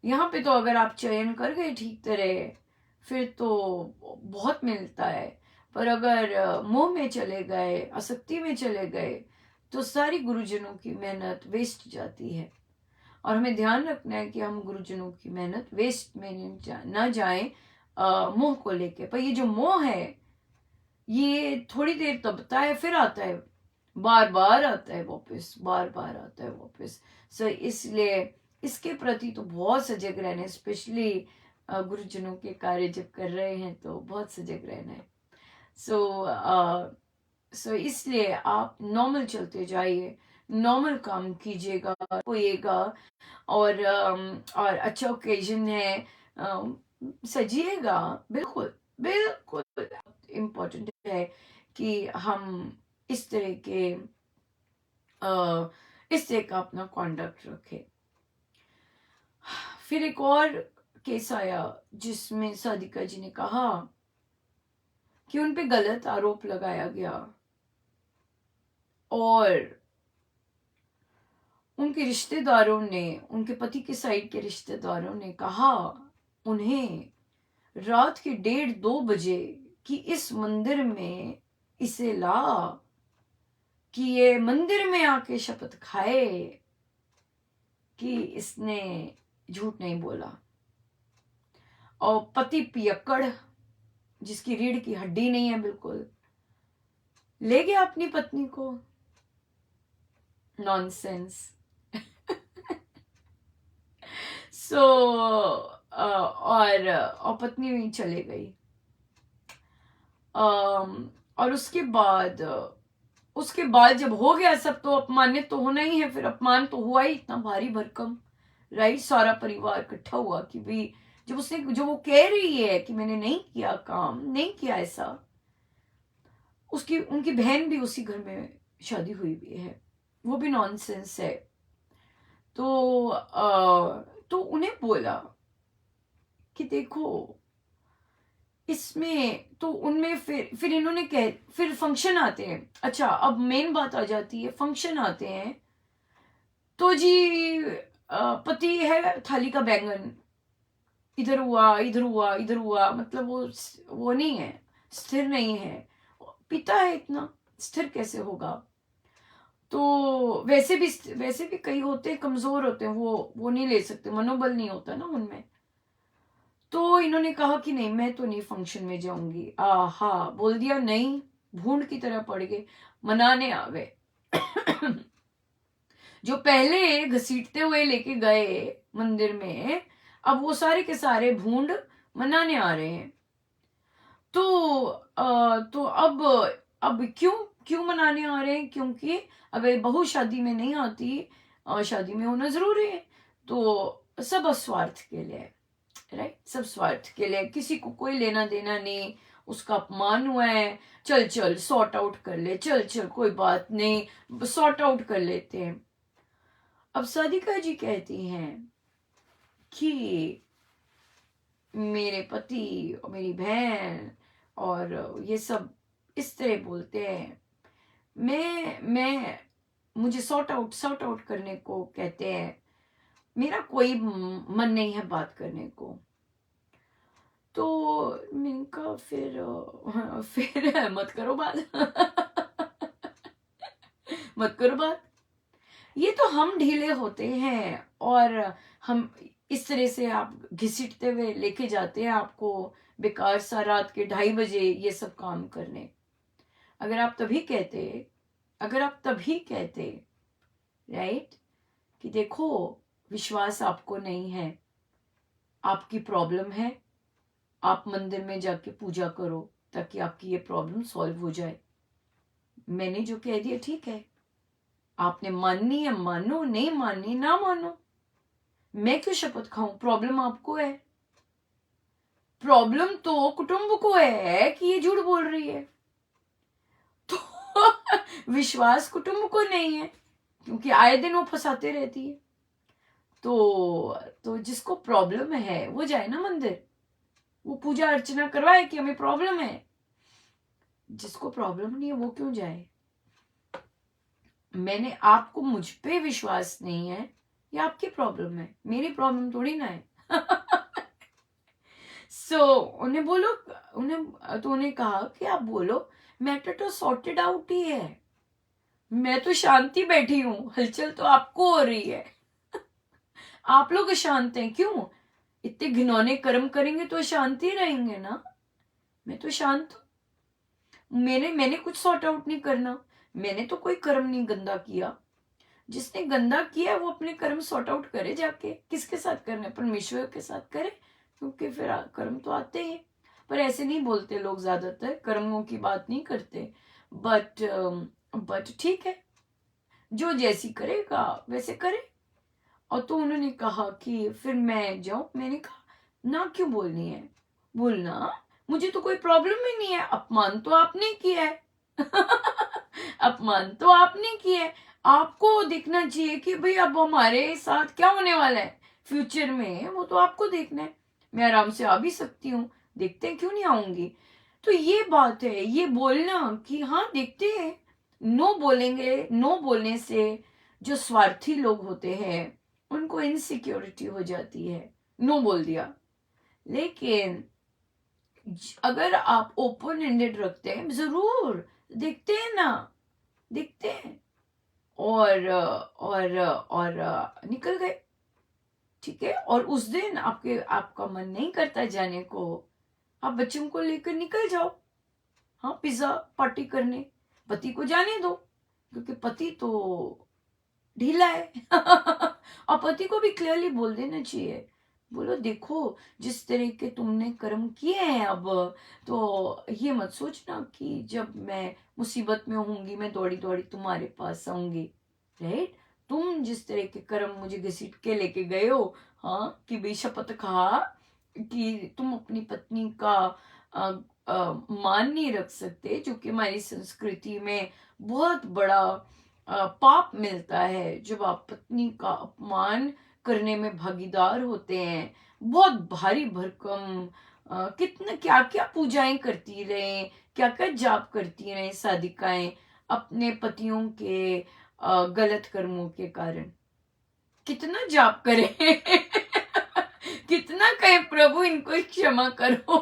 यहाँ पे तो अगर आप चयन कर गए ठीक तरह, फिर तो बहुत मिलता है। पर अगर मोह में चले गए, आसक्ति में चले गए, तो सारी गुरुजनों की मेहनत वेस्ट जाती है। और हमें ध्यान रखना है कि हम गुरुजनों की मेहनत वेस्ट में ना जाए मोह को लेके। पर ये जो मोह है, ये थोड़ी देर दबता है, फिर आता है, बार बार आता है वापस, बार बार आता है वापस। सो इसलिए इसके प्रति तो बहुत सजग रहना है, स्पेशली गुरुजनों के कार्य जब कर रहे हैं तो बहुत सजग रहना है। सो इसलिए आप नॉर्मल चलते जाइए, नॉर्मल काम कीजिएगा, होइएगा। और अच्छा ओकेजन है, सजिएगा, बिल्कुल बिल्कुल इम्पोर्टेंट है कि हम इस तरह के इस तरह का अपना कॉन्डक्ट रखें। फिर एक और केस आया जिसमें सादिका जी ने कहा कि उन पे गलत आरोप लगाया गया और उनके रिश्तेदारों ने, उनके पति के साइड के रिश्तेदारों ने कहा उन्हें रात के 1:30-2 बजे कि इस मंदिर में इसे ला, कि ये मंदिर में आके शपथ खाए कि इसने झूठ नहीं बोला। और पति पियक्कड़, जिसकी रीढ़ की हड्डी नहीं है बिल्कुल, ले गया अपनी पत्नी को। नॉनसेंस। सो और पत्नी भी चले गई। और उसके बाद जब हो गया सब, तो अपमानित तो होना ही है, फिर अपमान तो हुआ ही इतना भारी भरकम, राइट। सारा परिवार इकट्ठा हुआ कि भाई, जब वो कह रही है कि मैंने नहीं किया, काम नहीं किया ऐसा, उनकी बहन भी उसी घर में शादी हुई भी है, वो भी नॉनसेंस है। तो उन्हें बोला कि देखो, इसमें तो उनमें फिर इन्होंने फिर फंक्शन आते हैं। अच्छा, अब मेन बात आ जाती है, फंक्शन आते हैं तो जी पति है थाली का बैंगन, इधर हुआ इधर हुआ इधर हुआ, मतलब वो नहीं है, स्थिर नहीं है। पिता है इतना, स्थिर कैसे होगा? तो वैसे भी कई होते हैं, कमजोर होते हैं, वो नहीं ले सकते, मनोबल नहीं होता ना उनमें। तो इन्होंने कहा कि नहीं, मैं तो नहीं फंक्शन में जाऊंगी। आहा, बोल दिया नहीं, भूंड की तरह पड़ गए, मनाने आ गए। जो पहले घसीटते हुए लेके गए मंदिर में, अब वो सारे के सारे भूंड मनाने आ रहे हैं। तो तो अब क्यों क्यों मनाने आ रहे हैं? क्योंकि अगर बहू शादी में नहीं आती, शादी में होना जरूरी है, तो सब स्वार्थ के लिए, राइट, सब स्वार्थ के लिए, किसी को कोई लेना देना नहीं। उसका अपमान हुआ है, चल चल सॉर्ट आउट कर ले, चल चल कोई बात नहीं, सॉर्ट आउट कर लेते हैं। अब सादिका जी कहती हैं कि मेरे पति और मेरी बहन और ये सब इस तरह बोलते हैं, मैं मुझे सॉर्ट आउट करने को कहते हैं, मेरा कोई मन नहीं है बात करने को। तो मैंने कहा फिर मत करो बात। मत करो बात। ये तो हम ढीले होते हैं और हम इस तरह से आप घसीटते हुए लेके जाते हैं आपको बेकार सा रात के 2:30 बजे ये सब काम करने। अगर आप तभी कहते राइट, कि देखो विश्वास आपको नहीं है, आपकी प्रॉब्लम है, आप मंदिर में जाके पूजा करो ताकि आपकी ये प्रॉब्लम सॉल्व हो जाए। मैंने जो कह दिया ठीक है, आपने माननी है मानो, नहीं माननी ना मानो, मैं क्यों शपथ खाऊं? प्रॉब्लम आपको है, प्रॉब्लम तो कुटुंब को है कि ये झूठ बोल रही है। तो विश्वास कुटुंब को नहीं है, क्योंकि आए दिन वो फंसाते रहती है। तो जिसको प्रॉब्लम है वो जाए ना मंदिर, वो पूजा अर्चना करवाए कि हमें प्रॉब्लम है। जिसको प्रॉब्लम नहीं है वो क्यों जाए? मैंने आपको, मुझ पे विश्वास नहीं है, ये आपकी प्रॉब्लम है, मेरी प्रॉब्लम थोड़ी ना है। उन्हें बोलो, उन्हें कहा कि आप बोलो, मैटर तो सॉर्टेड आउट ही है, मैं तो शांति बैठी हूं, हलचल तो आपको हो रही है। आप लोग शांत हैं क्यों? इतने घिनौने कर्म करेंगे तो शांति रहेंगे ना। मैं तो शांत हूं, मैंने कुछ सॉर्ट आउट नहीं करना, मैंने तो कोई कर्म नहीं गंदा किया। जिसने गंदा किया वो अपने कर्म सॉर्ट आउट करे जाके, किसके साथ करने? परमेश्वर के साथ करे, क्योंकि फिर कर्म तो आते हैं। पर ऐसे नहीं बोलते लोग, ज्यादातर कर्मों की बात नहीं करते। बट ठीक है, जो जैसी करेगा वैसे करे। और तो उन्होंने कहा कि फिर मैं जाऊं। मैंने कहा ना, क्यों बोलनी है? बोलना, मुझे तो कोई प्रॉब्लम ही नहीं है, अपमान तो आपने किया है। अपमान तो आपने किया है, आपको देखना चाहिए कि भाई अब हमारे साथ क्या होने वाला है फ्यूचर में, वो तो आपको देखना है। मैं आराम से आ भी सकती हूँ, देखते हैं, क्यों नहीं आऊंगी। तो ये बात है, ये बोलना कि हाँ देखते हैं। नो बोलेंगे, नो बोलने से जो स्वार्थी लोग होते हैं उनको इनसिक्योरिटी हो जाती है, नो बोल दिया। लेकिन अगर आप ओपन एंडेड रखते हैं, जरूर देखते हैं ना, देखते हैं, और निकल गए, ठीक है। और उस दिन आपका मन नहीं करता जाने को, आप बच्चों को लेकर निकल जाओ, हाँ, पिज्जा पार्टी करने, पति को जाने दो, क्योंकि पति तो ढीला है। और पति को भी क्लियरली बोल देना चाहिए, बोलो देखो जिस तरह के तुमने कर्म किए हैं, अब तो ये मत सोचना कि जब मैं मुसीबत में होंगी मैं दौड़ी दौड़ी तुम्हारे पास आऊंगी, राइट। तुम जिस तरह के कर्म मुझे घसीट के लेके गए हो, हाँ, कि भाई शपथ खा कि तुम अपनी पत्नी का मान नहीं रख सकते, जो कि हमारी संस्कृति में बहुत बड़ा पाप मिलता है जब आप पत्नी का अपमान करने में भागीदार होते हैं। बहुत भारी भरकम कितना क्या क्या पूजाएं करती रहे, क्या क्या जाप करती रहे साधिकाएं अपने पतियों के गलत कर्मों के कारण। कितना जाप करें कितना कहे प्रभु इनको क्षमा करो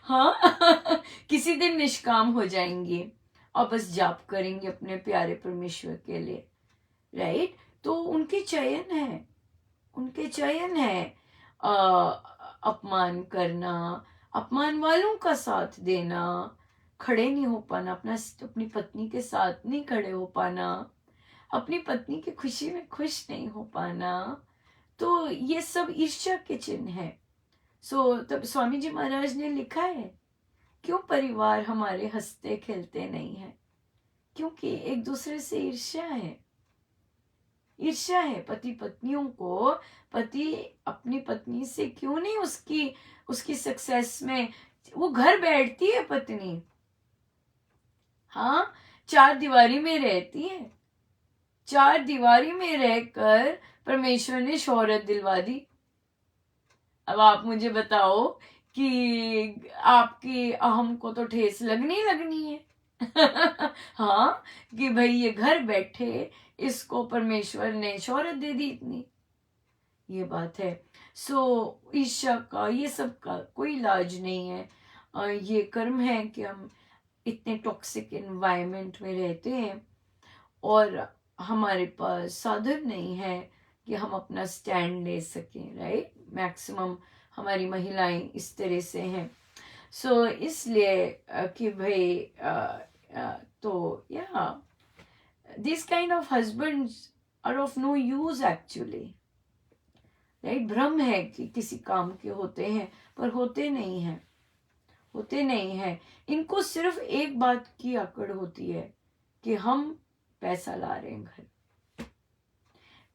हाँ किसी दिन निष्काम हो जाएंगे और बस जाप करेंगे अपने प्यारे परमेश्वर के लिए, राइट। तो उनके चयन है, उनके चयन है अ, अपमान करना, अपमान वालों का साथ देना, खड़े नहीं हो पाना, अपनी पत्नी के साथ नहीं खड़े हो पाना, अपनी पत्नी की खुशी में खुश नहीं हो पाना, तो ये सब ईर्ष्या के चिन्ह है। तब स्वामी जी महाराज ने लिखा है, क्यों परिवार हमारे हंसते खेलते नहीं है? क्योंकि एक दूसरे से ईर्ष्या है, ईर्ष्या है। पति पत्नियों को, पति अपनी पत्नी से क्यों नहीं उसकी उसकी सक्सेस में, वो घर बैठती है पत्नी, हाँ, चार दीवारी में रहती है, चार दीवारी में रहकर परमेश्वर ने शोहरत दिलवा दी। अब आप मुझे बताओ कि आपकी अहम को तो ठेस लगनी लगनी है हाँ, कि भाई ये घर बैठे इसको परमेश्वर ने शोहरत दे दी इतनी, ये बात है। ईर्ष्या का, ये सब का कोई इलाज नहीं है। ये कर्म है कि हम इतने टॉक्सिक एनवायरनमेंट में रहते हैं और हमारे पास साधन नहीं है कि हम अपना स्टैंड ले सकें, राइट। मैक्सिमम हमारी महिलाएं इस तरह से हैं। इसलिए कि भाई तो या this kind of husbands are of no use actually, right. भ्रम है कि किसी काम के होते हैं, पर होते नहीं हैं, होते नहीं हैं। इनको सिर्फ एक बात की अकड़ होती है कि हम पैसा ला रहे हैं घर,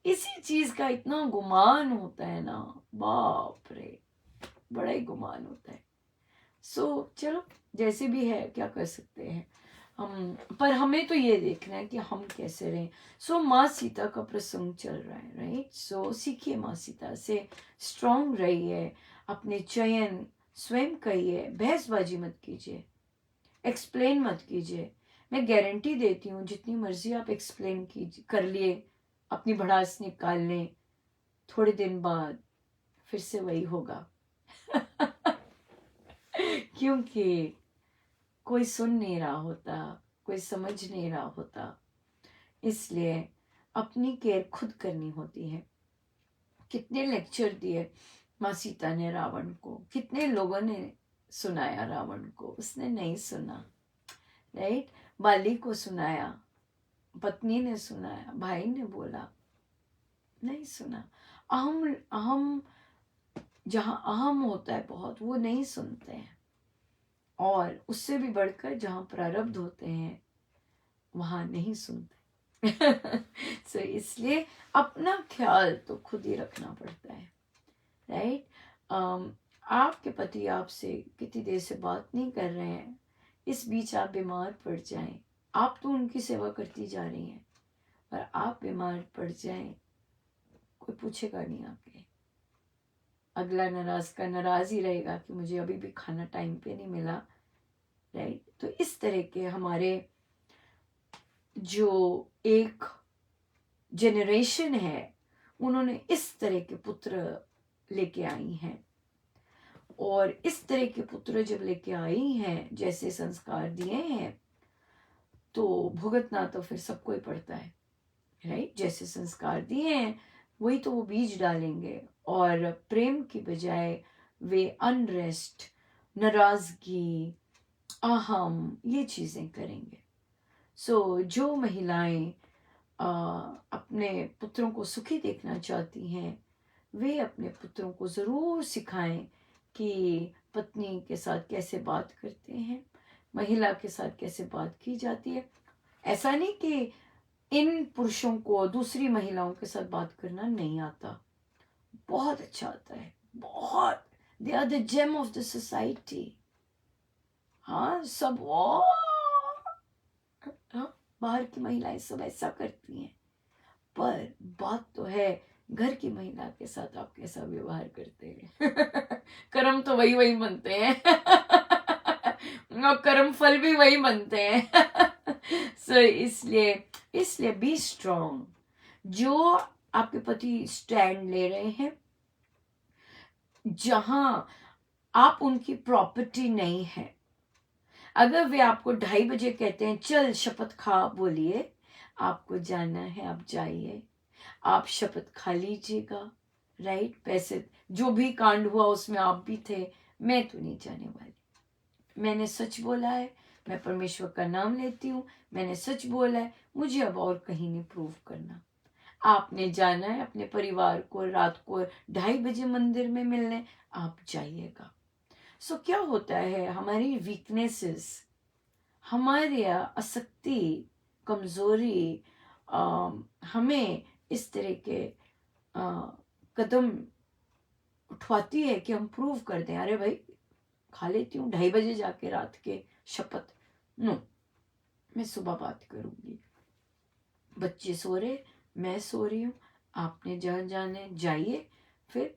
इसी चीज का इतना गुमान होता है ना, बाप रे, बड़ा ही गुमान होता है। चलो जैसे भी है, क्या कर सकते हैं हम, पर हमें तो ये देखना है कि हम कैसे रहें। माँ सीता का प्रसंग चल रहा है, राइट। सीखिए माँ सीता से, स्ट्रांग रहिए, अपने चयन स्वयं कहिए, बहसबाजी मत कीजिए, एक्सप्लेन मत कीजिए। मैं गारंटी देती हूँ जितनी मर्जी आप एक्सप्लेन कीजिए, कर लिए, अपनी भड़ास निकाल लें, थोड़े दिन बाद फिर से वही होगा क्योंकि कोई सुन नहीं रहा होता, कोई समझ नहीं रहा होता। इसलिए अपनी केयर खुद करनी होती है। कितने लेक्चर दिए माँ सीता ने रावण को, कितने लोगों ने सुनाया रावण को, उसने नहीं सुना, राइट। बाली को सुनाया, पत्नी ने सुनाया, भाई ने बोला, नहीं सुना। अहम अहम, जहां अहम होता है बहुत, वो नहीं सुनते हैं। और उससे भी बढ़कर जहां प्रारब्ध होते हैं वहां नहीं सुनते इसलिए अपना ख्याल तो खुद ही रखना पड़ता है, राइट। आपके पति आपसे कितनी देर से बात नहीं कर रहे हैं, इस बीच आप बीमार पड़ जाएं, आप तो उनकी सेवा करती जा रही हैं, पर आप बीमार पड़ जाएं, कोई पूछेगा नहीं आपके, अगला नाराज का नाराज ही रहेगा कि मुझे अभी भी खाना टाइम पे नहीं मिला, राइट। तो इस तरह के हमारे जो एक जनरेशन है, उन्होंने इस तरह के पुत्र लेके आई हैं, और इस तरह के पुत्र जब लेके आई हैं, जैसे संस्कार दिए हैं, तो भुगतना तो फिर सबको ही पड़ता है, राइट। जैसे संस्कार दिए हैं वही तो वो बीज डालेंगे, और प्रेम की बजाय वे अनरेस्ट, नाराजगी, अहम, ये चीजें करेंगे। जो महिलाएं अपने पुत्रों को सुखी देखना चाहती हैं, वे अपने पुत्रों को जरूर सिखाएं कि पत्नी के साथ कैसे बात करते हैं, महिला के साथ कैसे बात की जाती है। ऐसा नहीं कि इन पुरुषों को दूसरी महिलाओं के साथ बात करना नहीं आता, बहुत अच्छा आता है, बहुत। They are the gem of the society. हाँ, सब हाँ, बाहर की महिलाएं सब ऐसा करती हैं, पर बात तो है घर की महिला के साथ आप कैसा व्यवहार करते हैं। कर्म तो वही वही बनते हैं और कर्म फल भी वही बनते हैं। सो इसलिए बी स्ट्रॉन्ग। जो आपके पति स्टैंड ले रहे हैं, जहां आप उनकी प्रॉपर्टी नहीं है, अगर वे आपको 2:30 कहते हैं चल शपथ खा, बोलिए आपको जाना है, आप जाइए, आप शपथ खा लीजिएगा। राइट, पैसे जो भी कांड हुआ उसमें आप भी थे, मैं तो नहीं जाने वाली। मैंने सच बोला है, मैं परमेश्वर का नाम लेती हूँ, मैंने सच बोला है, मुझे अब और कहीं नहीं प्रूव करना। आपने जाना है अपने परिवार को रात को 2:30 मंदिर में मिलने, आप जाइएगा। सो क्या होता है, हमारी वीकनेसेस, हमारी आसक्ति, कमजोरी हमें इस तरह के कदम उठवाती है कि हम प्रूव कर दें, अरे भाई खा लेती हूँ 2:30 जाके रात के शपथ, नो मैं सुबह बात करूंगी। बच्चे सो रहे, मैं सो रही हूँ, आपने जहाँ जाने जाइए। फिर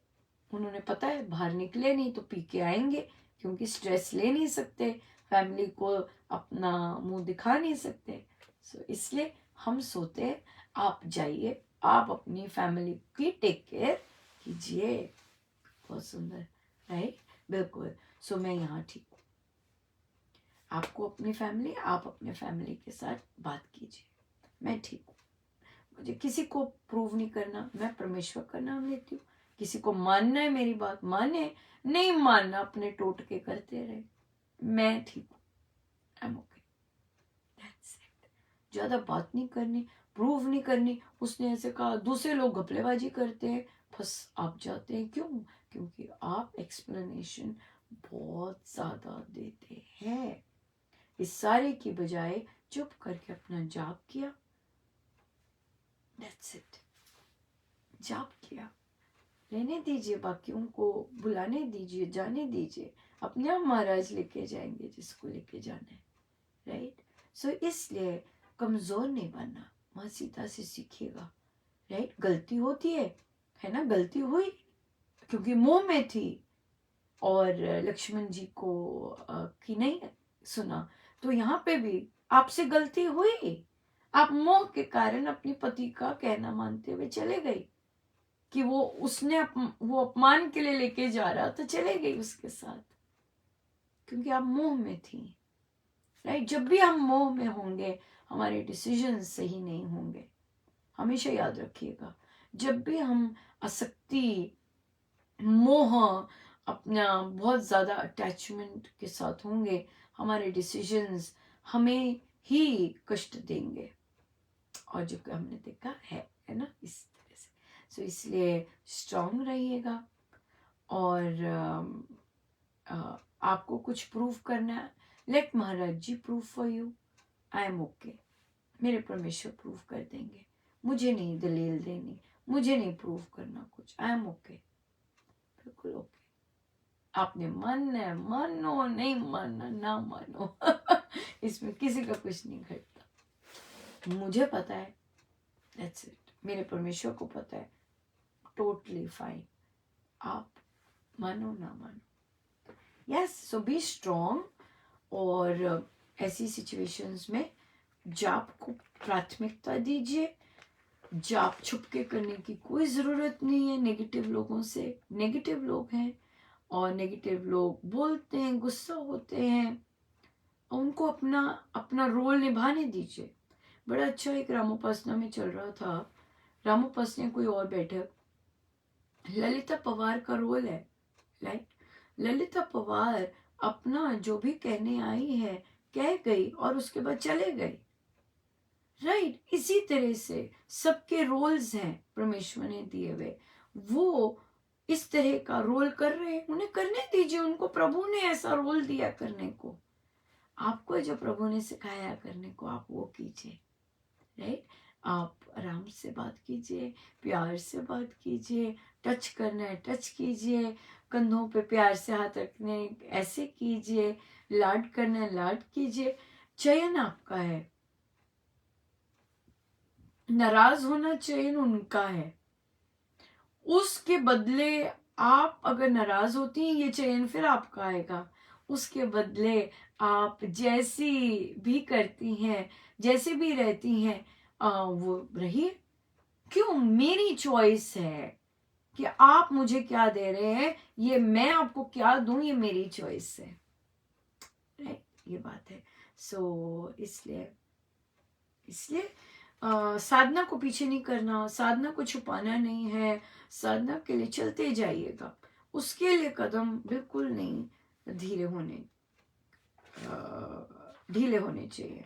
उन्होंने पता है बाहर निकले नहीं तो पी के आएंगे, क्योंकि स्ट्रेस ले नहीं सकते, फैमिली को अपना मुंह दिखा नहीं सकते। सो इसलिए हम सोते हैं, आप जाइए, आप अपनी फैमिली की टेक केयर कीजिए। बहुत सुंदर, राइट, बिल्कुल। सो मैं यहाँ ठीक हूँ, आपको अपनी फैमिली, आप अपने फैमिली के साथ बात कीजिए, मैं ठीक हूँ, मुझे किसी को प्रूव नहीं करना, मैं परमेश्वर का नाम लेती हूँ। किसी को मानना है मेरी बात माने, नहीं मानना अपने टोटके करते रहे, मैं ठीक हूँ, आई एम ओके, दैट्स इट। ज्यादा बात नहीं करनी, प्रूव नहीं करनी, उसने ऐसे कहा, दूसरे लोग घपलेबाजी करते हैं, फंस आप जाते हैं। क्यों? क्योंकि आप एक्सप्लेनेशन बहुत ज्यादा देते हैं। इस सारे की बजाय चुप करके अपना जाप किया, दैट्स इट, जाप किया, रहने दीजिए, बाकियों को बुलाने दीजिए, जाने दीजिए, अपने आप महाराज लेके जाएंगे जिसको लेके जाना है। राइट, सो इसलिए कमजोर नहीं बनना, माँ सीता से सीखिएगा। राइट, गलती होती है ना, गलती हुई क्योंकि मोह में थी और लक्ष्मण जी को की नहीं सुना, तो यहाँ पे भी आपसे गलती हुई, आप मोह के कारण अपनी पति का कहना मानते हुए चले गए कि वो वो अपमान के लिए लेके जा रहा, तो चले गई उसके साथ, क्योंकि आप मोह में थी। राइट, जब भी हम मोह में होंगे हमारे डिसीजन सही नहीं होंगे, हमेशा याद रखिएगा। जब भी हम आसक्ति, मोह, अपना बहुत ज्यादा अटैचमेंट के साथ होंगे, हमारे डिसीजंस हमें ही कष्ट देंगे, और जो हमने देखा है ना, इस तरह से। सो इसलिए स्ट्रांग रहिएगा, और आपको कुछ प्रूव करना है, let Maharaj ji prove for you, I am okay, मेरे परमेश्वर प्रूव कर देंगे, मुझे नहीं दलील देनी, मुझे नहीं प्रूव करना कुछ, आई एम ओके, बिल्कुल ओके। आपने मानना है मानो, नहीं मानना ना मानो इसमें किसी का कुछ नहीं घटता, मुझे पता है, दैट्स इट, मेरे परमेश्वर को पता है, टोटली फाइन, आप मानो ना मानो। यस, सो बी स्ट्रॉन्ग, और ऐसी सिचुएशंस में जाप को प्राथमिकता दीजिए। जाप छुपके करने की कोई ज़रूरत नहीं है नेगेटिव लोगों से, नेगेटिव लोग हैं और नेगेटिव लोग बोलते हैं, गुस्सा होते हैं, उनको अपना अपना रोल निभाने दीजिए। बड़ा अच्छा एक रामोपासना में चल रहा था, रामोपासना कोई और बैठक, ललिता पवार का रोल है, राइट, ललिता पवार अपना जो भी कहने आई है कह गई और उसके बाद चले गए। राइट, इसी तरह से सबके रोल्स हैं परमेश्वर ने दिए हुए, वो इस तरह का रोल कर रहे हैं, उन्हें करने दीजिए, उनको प्रभु ने ऐसा रोल दिया करने को, आपको जो प्रभु ने सिखाया करने को आप वो कीजिए। राइट, आप आराम से बात कीजिए, प्यार से बात कीजिए, टच करना है टच कीजिए, कंधों पे प्यार से हाथ रखने ऐसे कीजिए, लाड करना है लाड कीजिए, चयन आपका है, नाराज होना चयन उनका है, उसके बदले आप अगर नाराज होती हैं, ये चैन फिर आपका आएगा। उसके बदले आप जैसी भी करती हैं, जैसे भी रहती हैं, वो रहिए। क्यों? मेरी चॉइस है कि आप मुझे क्या दे रहे हैं, ये मैं आपको क्या दूं, ये मेरी चॉइस है। राइट, ये बात है। सो इसलिए इसलिए साधना को पीछे नहीं करना, साधना को छुपाना नहीं है, साधना के लिए चलते जाइएगा। उसके लिए कदम बिल्कुल नहीं ढीले होने चाहिए।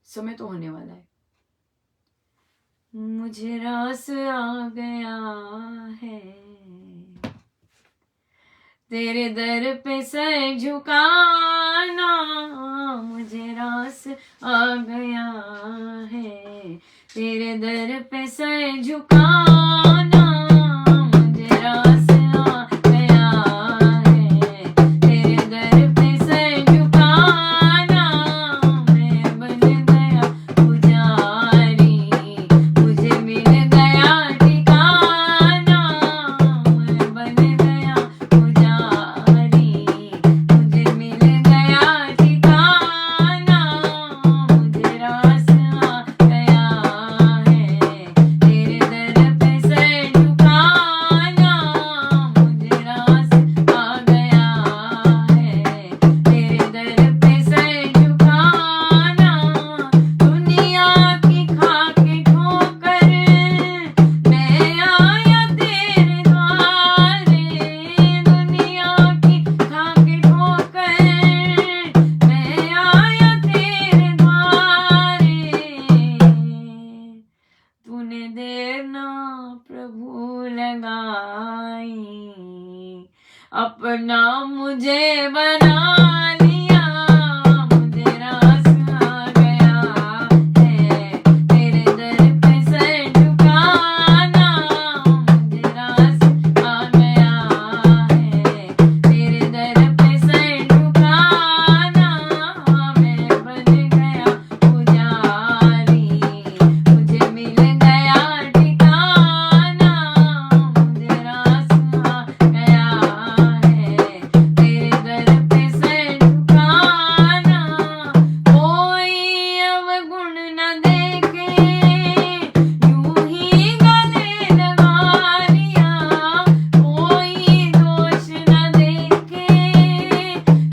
समय तो होने वाला है। मुझे रास आ गया है तेरे दर पे सर झुकाना, मुझे रास आ गया है तेरे दर पे सर झुकाना, मुझे रास आ गया है तेरे दर पे सर झुकाना, मैं बन गया पुजारी, मुझे मिल गया ठिकाना, मैं बन गया पुजारी, मुझे मिल गया ठिकाना, मुझे रास आ गया है तेरे दर पे सर झुकाना, मुझे रास आ गया है तेरे दर पे सर झुकाना, दुनिया की खाके ठोकर मैं आया तेरे द्वारे, दुनिया की खाके ठोकर मैं आया तेरे द्वारे, तूने देर ना प्रभु लगाई, अपना मुझे बना लिया, मुझे रास आ गया है तेरे दर पे सर झुकाना, मुझे रास आ गया है तेरे दर पे सर झुकाना, मैं बन गया पुजारी, मुझे मिल गया ठिकाना, मुझे रास आ गया है तेरे दर पे सर झुकाना, कोई अवगुण न देखे यूं ही गले लगा लिया, कोई दोष न देखे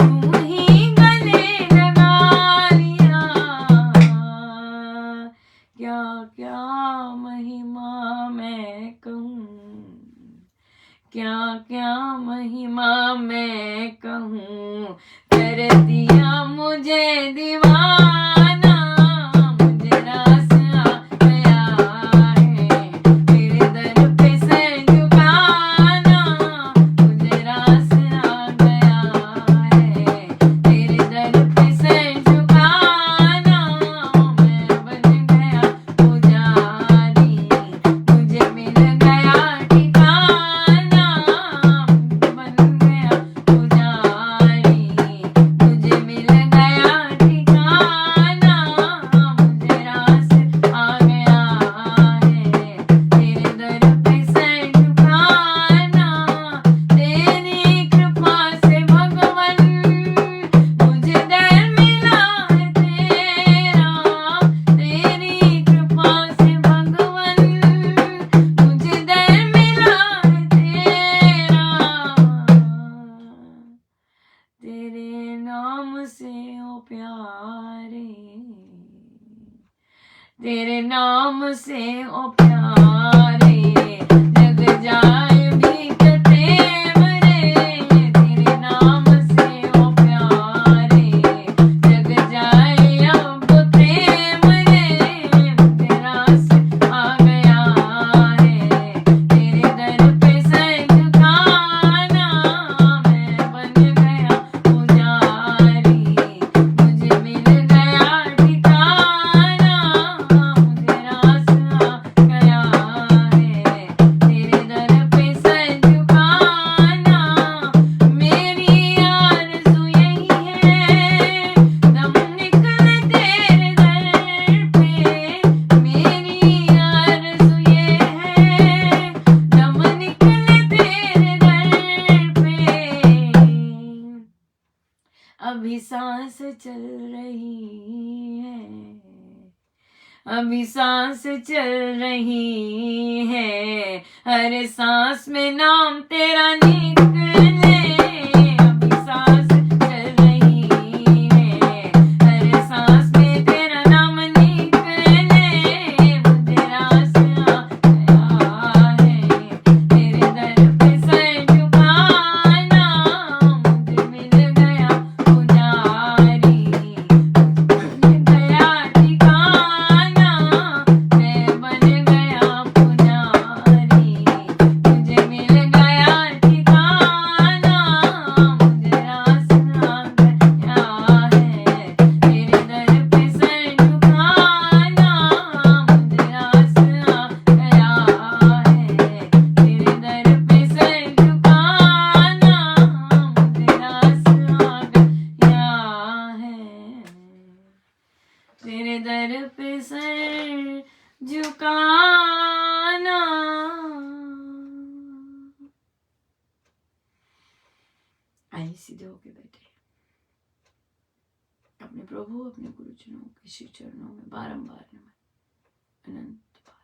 यूं ही गले लगा लिया, क्या क्या महिमा मैं कहूँ, क्या क्या महिमा मैं कहूँ, कर दिया मुझे दीवाना, मुझे रास आ गया है तेरे दर पे सर झुकाना, मुझे रास आ गया है तेरे दर पे सर झुकाना, मैं बन गया पुजारी, मुझे मिल गया ठिकाना, बन गया पुजारी, मुझे मिल गया ठिकाना, मुझे रास आ गया है तेरे दर पे सर झुकाना, तेरी कृपा से भगवन मुझे दर मिला है तेरा, तेरी कृपा से भगवन मुझे दर मिला है तेरा, तेरे नाम से ओ प्यारे, तेरे नाम से ओ प्यारे, जग जाए भीख प्रेम रे, तेरे नाम से ओ प्यारे, जग जाए अब प्रेम रे, मुझे रास आ गया है तेरे दर पे सर झुकाना, मैं बन गया पुजारी, मुझे मिल गया ठिकाना, मुझे रास आ गया है तेरे दर रही है, अभी सांस चल रही है, हर सांस में नाम तेरा निकले, अभी सांस चल रही है, हर सांस में तेरा नाम निकले, मुझे रास आ गया है, तेरे दर पे सर झुकाना, मुझे मिल गया पुजारी, मिल गया ठिकाना, मैं बन गया पुजारी, मुझे मिल गया ठिकाना, मुझे रास आ गया है, तेरे दर पे सर झुकाना, मुझे रास आ गया है, तेरे दर पे सर झुकाना, मुझे रास आ गया है, तेरे दर पे सर झुकाना। आइए सीधे होके बैठे, अपने प्रभु अपने गुरुजनों के श्री चरणों में बारंबार नमन, अनंत बार।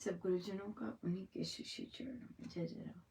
सब गुरुजनों का उन्हीं के श्री चरणों में जय जय राम।